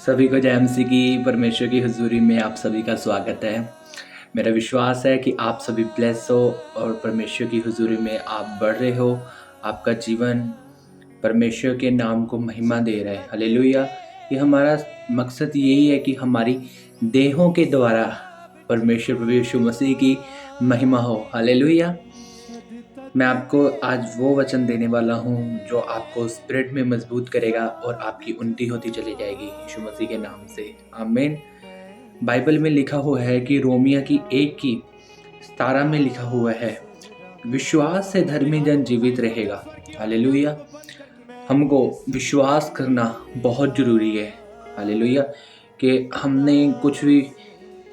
सभी को जय मसीह की परमेश्वर की हुजूरी में आप सभी का स्वागत है। मेरा विश्वास है कि आप सभी ब्लेस हो और परमेश्वर की हुजूरी में आप बढ़ रहे हो। आपका जीवन परमेश्वर के नाम को महिमा दे रहा है। हालेलुया। ये हमारा मकसद यही है कि हमारी देहों के द्वारा परमेश्वर प्रभु यीशु मसीह की महिमा हो। हालेलुया। मैं आपको आज वो वचन देने वाला हूँ जो आपको स्पिरिट में मजबूत करेगा और आपकी उन्नति होती चली जाएगी यीशु मसीह के नाम से। आमीन। बाइबल में लिखा हुआ है कि रोमिया की 1:17 में लिखा हुआ है, विश्वास से धर्मी जन जीवित रहेगा। हालेलुया। हमको विश्वास करना बहुत ज़रूरी है। हालेलुया। कि हमने कुछ भी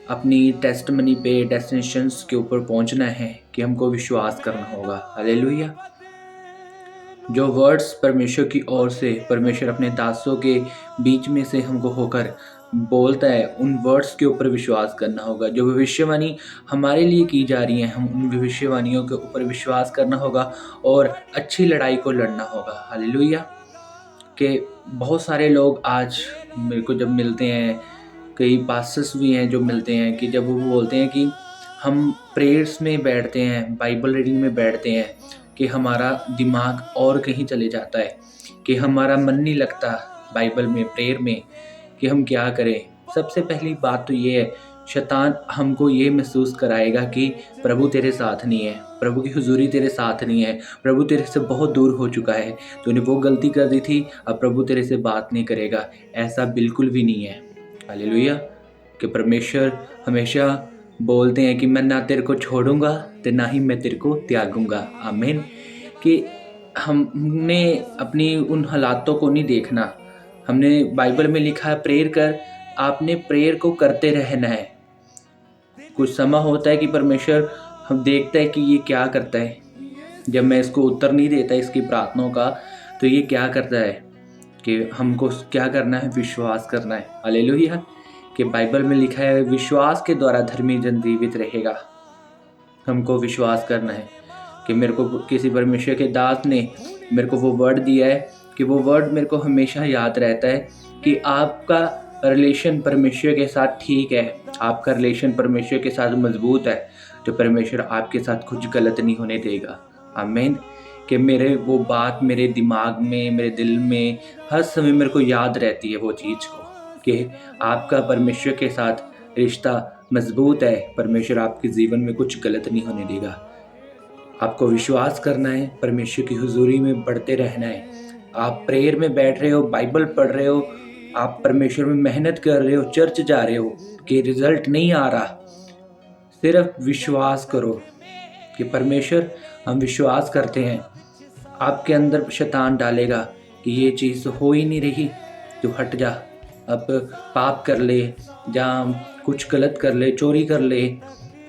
अपनी टेस्टमनी पे डेस्टिनेशंस के ऊपर पहुंचना है कि हमको विश्वास करना होगा। हालेलुया। जो वर्ड्स परमेश्वर की ओर से परमेश्वर अपने दासों के बीच में से हमको होकर बोलता है, उन वर्ड्स के ऊपर विश्वास करना होगा। जो भविष्यवाणी हमारे लिए की जा रही है, हम उन भविष्यवाणियों के ऊपर विश्वास करना होगा और अच्छी लड़ाई को लड़ना होगा। हालेलुया। कि बहुत सारे लोग आज मेरे को जब मिलते हैं, कई पास्टर्स भी हैं जो मिलते हैं, कि जब वो बोलते हैं कि हम प्रेयर्स में बैठते हैं, बाइबल रीडिंग में बैठते हैं, कि हमारा दिमाग और कहीं चले जाता है, कि हमारा मन नहीं लगता बाइबल में, प्रेयर में, कि हम क्या करें। सबसे पहली बात तो ये है, शैतान हमको ये महसूस कराएगा कि प्रभु तेरे साथ नहीं है, प्रभु की हुजूरी तेरे साथ नहीं है, प्रभु तेरे से बहुत दूर हो चुका है, तूने वो गलती कर दी थी, अब प्रभु तेरे से बात नहीं करेगा। ऐसा बिल्कुल भी नहीं है। हालेलुया। कि परमेश्वर हमेशा बोलते हैं कि मैं ना तेरे को छोड़ूंगा तो ना ही मैं तेरे को त्यागूंगा। आमीन। कि हमने अपनी उन हालातों को नहीं देखना। हमने बाइबल में लिखा है प्रेयर कर, आपने प्रेयर को करते रहना है। कुछ समय होता है कि परमेश्वर हम देखता है कि ये क्या करता है, जब मैं इसको उत्तर नहीं देता इसकी प्रार्थनाओं का, तो ये क्या करता है, कि हमको क्या करना है, विश्वास करना है। हालेलुया। कि बाइबल में लिखा है विश्वास के द्वारा धर्मी जन जीवित रहेगा। हमको विश्वास करना है कि मेरे को किसी परमेश्वर के दास ने मेरे को वो वर्ड दिया है, कि वो वर्ड मेरे को हमेशा याद रहता है कि आपका रिलेशन परमेश्वर के साथ ठीक है, आपका रिलेशन परमेश्वर के साथ मजबूत है, तो परमेश्वर आपके साथ कुछ गलत नहीं होने देगा। आमीन। कि मेरे वो बात मेरे दिमाग में, मेरे दिल में हर समय मेरे को याद रहती है वो चीज़ को, कि आपका परमेश्वर के साथ रिश्ता मजबूत है, परमेश्वर आपके जीवन में कुछ गलत नहीं होने देगा। आपको विश्वास करना है, परमेश्वर की हुजूरी में बढ़ते रहना है। आप प्रेयर में बैठ रहे हो, बाइबल पढ़ रहे हो, आप परमेश्वर में मेहनत कर रहे हो, चर्च जा रहे हो, कि रिजल्ट नहीं आ रहा, सिर्फ विश्वास करो कि परमेश्वर हम विश्वास करते हैं। आपके अंदर शैतान डालेगा कि ये चीज़ तो हो ही नहीं रही, तो हट जा, अब पाप कर ले, या कुछ गलत कर ले, चोरी कर ले,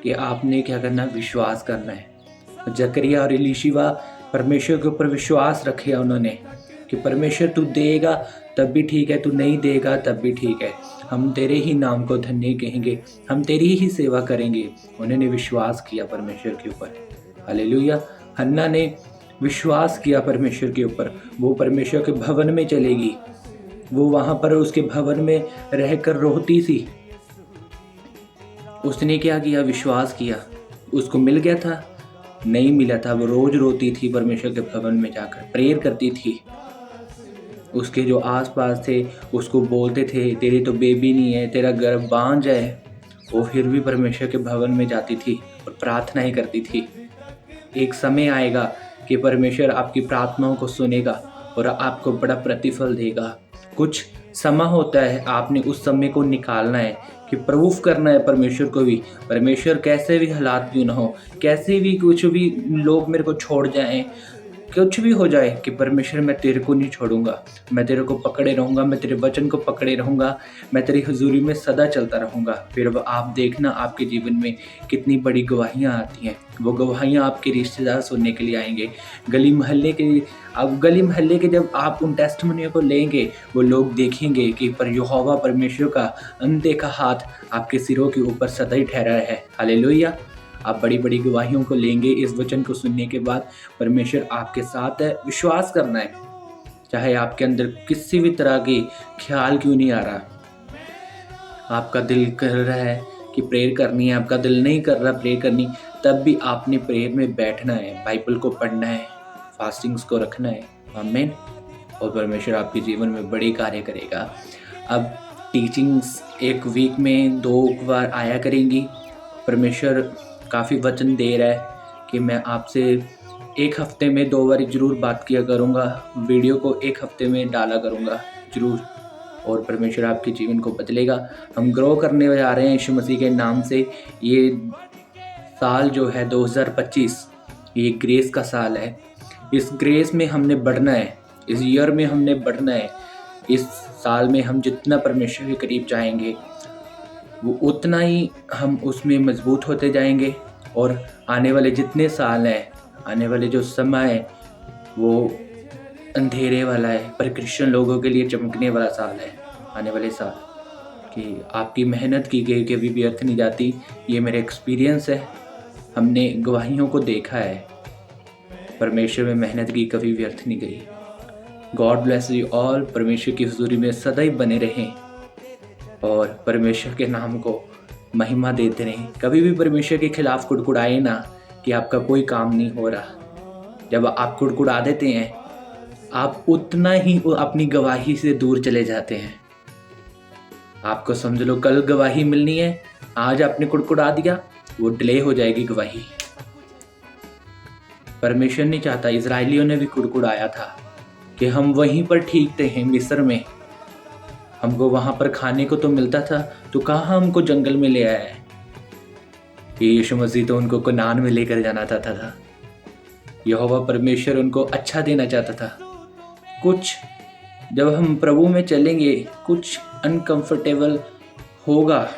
कि आपने क्या करना, विश्वास करना है। जकरिया और इलीशिबा परमेश्वर के ऊपर विश्वास रखे उन्होंने, कि परमेश्वर तू देगा तब भी ठीक है, तू नहीं देगा तब भी ठीक है, हम तेरे ही नाम को धन्य कहेंगे, हम तेरी ही सेवा करेंगे। उन्होंने विश्वास किया परमेश्वर के ऊपर। हालेलुया। हन्ना ने विश्वास किया परमेश्वर के ऊपर, वो परमेश्वर के भवन में चलेगी, वो वहाँ पर उसके भवन में रहकर रोती थी। उसने क्या किया, विश्वास किया। उसको मिल गया था, नहीं मिला था, वो रोज रोती थी, परमेश्वर के भवन में जाकर प्रेयर करती थी। उसके जो आसपास थे उसको बोलते थे तेरी तो बेबी नहीं है, तेरा गर्भ बांझ है, वो फिर भी परमेश्वर के भवन में जाती थी और प्रार्थनाएं करती थी। एक समय आएगा कि परमेश्वर आपकी प्रार्थनाओं को सुनेगा और आपको बड़ा प्रतिफल देगा। कुछ समय होता है, आपने उस समय को निकालना है, कि प्रूफ करना है परमेश्वर को भी। परमेश्वर कैसे भी हालात क्यों ना हो, कैसे भी कुछ भी लोग मेरे को छोड़ जाएं, कुछ भी हो जाए, कि परमेश्वर मैं तेरे को नहीं छोड़ूंगा, मैं तेरे को पकड़े रहूंगा, मैं तेरे वचन को पकड़े रहूंगा, मैं तेरी हुजूरी में सदा चलता रहूंगा। फिर अब आप देखना आपके जीवन में कितनी बड़ी गवाहियाँ आती हैं। वो गवाहियाँ आपके रिश्तेदार सुनने के लिए आएंगे, गली मोहल्ले के। अब गली मोहल्ले के जब आप उन टेस्टिमोनियों को लेंगे, वो लोग देखेंगे कि पर यहोवा परमेश्वर का अनदेखा हाथ आपके सिरों के ऊपर सदा ही ठहरा है। हालेलुया। आप बड़ी बड़ी गवाहियों को लेंगे इस वचन को सुनने के बाद। परमेश्वर आपके साथ है, विश्वास करना है, चाहे आपके अंदर किसी भी तरह की ख्याल क्यों नहीं आ रहा, आपका दिल कर रहा है कि प्रेयर करनी है, आपका दिल नहीं कर रहा प्रेयर करनी, तब भी आपने प्रेयर में बैठना है, बाइबल को पढ़ना है, फास्टिंग्स को रखना है। आमीन। और परमेश्वर आपके जीवन में बड़े कार्य करेगा। अब टीचिंग्स एक वीक में 2 बार आया करेंगी। परमेश्वर काफ़ी वचन दे रहा है कि मैं आपसे एक हफ्ते में 2 बार ज़रूर बात किया करूँगा, वीडियो को एक हफ्ते में डाला करूँगा ज़रूर, और परमेश्वर आपके जीवन को बदलेगा। हम ग्रो करने जा रहे हैं यीशु मसीह के नाम से। ये साल जो है 2025, ये ग्रेस का साल है। इस ग्रेस में हमने बढ़ना है, इस ईयर में हमने बढ़ना है। इस साल में हम जितना परमेश्वर के करीब जाएंगे वो उतना ही हम उसमें मजबूत होते जाएंगे, और आने वाले जितने साल हैं, आने वाले जो समय है वो अंधेरे वाला है, पर क्रिश्चियन लोगों के लिए चमकने वाला साल है। आने वाले साल कि आपकी मेहनत की गई कभी व्यर्थ नहीं जाती। ये मेरा एक्सपीरियंस है, हमने गवाहियों को देखा है, परमेश्वर में मेहनत की कभी व्यर्थ नहीं गई। God bless you all. परमेश्वर की हुजूरी में सदैव बने रहें और परमेश्वर के नाम को महिमा देते रहें। कभी भी परमेश्वर के खिलाफ कुड़कुड़ाए ना कि आपका कोई काम नहीं हो रहा। जब आप कुड़कुड़ा देते हैं, आप उतना ही अपनी गवाही से दूर चले जाते हैं। आपको समझ लो कल गवाही मिलनी है, आज आपने कुड़कुड़ा दिया, वो डिले हो जाएगी गवाही। परमेश्वर नहीं चाहता, इजराइलियों ने भी कुड़कुड़ाया था कि हम वहीं पर ठीक थे मिस्र में, हमको वहां पर खाने को तो मिलता था, तो कहाँ हमको जंगल में ले आया है। यीशु मसीह तो उनको कनान में लेकर जाना चाहता था। यहोवा परमेश्वर उनको अच्छा देना चाहता था। कुछ जब हम प्रभु में चलेंगे, कुछ अनकंफर्टेबल होगा।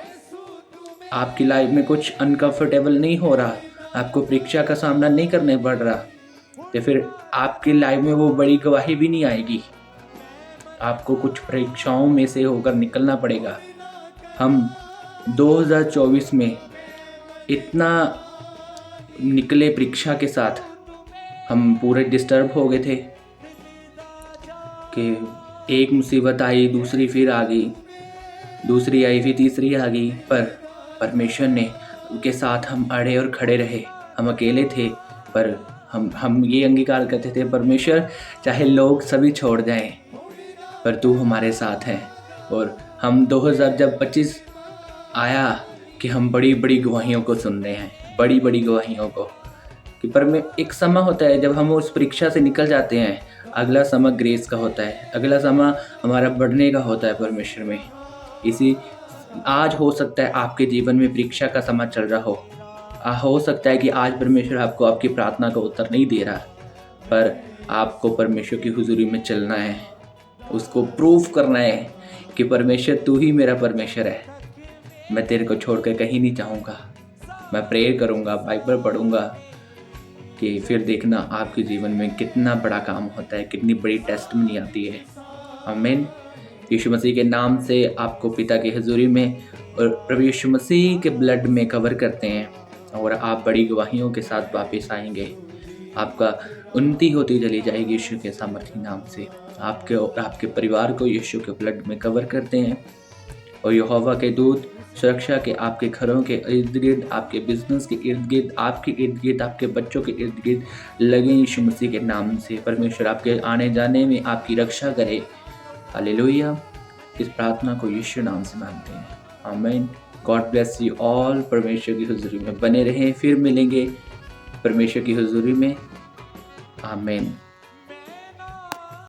आपकी लाइफ में कुछ अनकंफर्टेबल नहीं हो रहा, आपको परीक्षा का सामना नहीं करने पड़ रहा, तो फिर आपकी लाइफ में वो बड़ी गवाही भी नहीं आएगी। आपको कुछ परीक्षाओं में से होकर निकलना पड़ेगा। हम 2024 में इतना निकले परीक्षा के साथ, हम पूरे डिस्टर्ब हो गए थे कि एक मुसीबत आई, दूसरी फिर आ गई, दूसरी आई फिर तीसरी आ गई, पर परमेश्वर ने के साथ हम अड़े और खड़े रहे। हम अकेले थे, पर हम ये अंगीकार करते थे, परमेश्वर चाहे लोग सभी छोड़ जाएं, पर तू हमारे साथ है। और हम 2025 आया कि हम बड़ी बड़ी गवाहियों को सुन रहे हैं, बड़ी बड़ी गवाहियों को, कि पर में एक समय होता है जब हम उस परीक्षा से निकल जाते हैं। अगला समय ग्रेस का होता है, अगला समय हमारा बढ़ने का होता है परमेश्वर में। इसी आज हो सकता है आपके जीवन में परीक्षा का समय चल रहा हो सकता है कि आज परमेश्वर आपको आपकी प्रार्थना का उत्तर नहीं दे रहा, पर आपको परमेश्वर की हुजूरी में चलना है, उसको प्रूव करना है कि परमेश्वर तू ही मेरा परमेश्वर है, मैं तेरे को छोड़कर कहीं नहीं चाहूँगा। मैं प्रेयर करूँगा, बाइबल पढ़ूँगा, कि फिर देखना आपके जीवन में कितना बड़ा काम होता है, कितनी बड़ी टेस्टमनी आती है। आमीन। यीशु मसीह के नाम से आपको पिता की हुजूरी में और प्रभु यीशु मसीह के ब्लड में कवर करते हैं, और आप बड़ी गवाहियों के साथ वापस आएंगे। आपका उन्नति होती चली जाएगी यीशु के सामर्थी नाम से। आपके और आपके परिवार को यीशु के ब्लड में कवर करते हैं, और यहोवा के दूत सुरक्षा के आपके घरों के इर्द गिर्द, आपके बिजनेस के इर्द गिर्द, आपके इर्द गिर्द, आपके बच्चों के इर्द गिर्द लगे यीशु मसीह के नाम से। परमेश्वर आपके आने जाने में आपकी रक्षा करे। हालेलुया। इस प्रार्थना को यीशु नाम से मांगते हैं। आमीन। God bless you all. परमेश्वर की हुजूरी में बने रहें, फिर मिलेंगे परमेश्वर की हुजूरी में। आमीन।